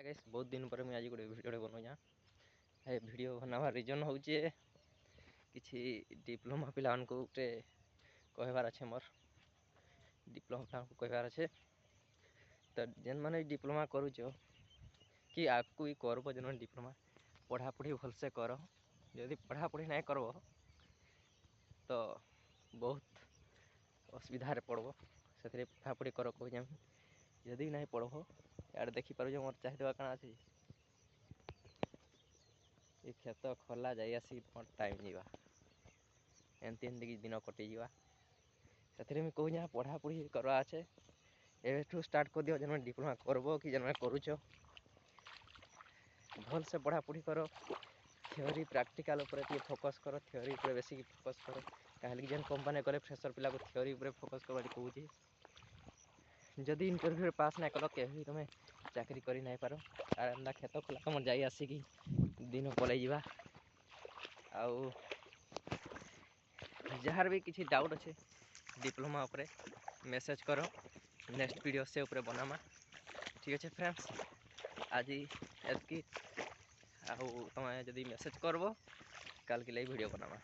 Guys बहुत दिन पर मुझे आज गोटे भिडियो बनौछा है। भिडियो बनावा रिजन हूँ कि डिप्लोमा पिला गोटे कहबार अच्छे मोर डिप्लोमा पिला कहबार अच्छे तो जेन मैंने डिप्लोमा करुच कि आपको भी करब जेन डिप्लोमा पढ़ापढ़ी भलसे कर। जदि पढ़ापढ़ी नहीं करब तो बहुत असुविधा पड़ब से पढ़ापढ़ी कर कह जदि नहीं पढ़ब यार देखिपार मोर चाहदेवा कण अच्छे ये खेत खोला जाई आसी टाइम जावा एमती एमती दिन कटिजा से कहूँ पढ़ापढ़ी करवा अच्छे एठू स्टार्ट कर दियो जेन डिप्लोमा करब कि जेन करुच भल से पढ़ापढ़ी कर। थ्योरी प्रैक्टिकल फोकस कर थ्योरी बेस फोकस कर कहीं जेन कंपनी गले फ्रेशर पिला को थ्योरी फोकस कर कहूँ जदि इंटरव्यू पास नहीं कल के तुम चाकरी कर नहीं पार आर खेत खोला तुम जा आसिक दिन पलैजा आउ जार भी किसी डाउट अच्छे डिप्लोमा उपरे मेसेज कर नेक्स्ट वीडियो से ऊपर बनामा ठीक अच्छे फ्रेंड्स आज एतकी आउ तुम जदि मेसेज करब कल के लिए वीडियो बनामा।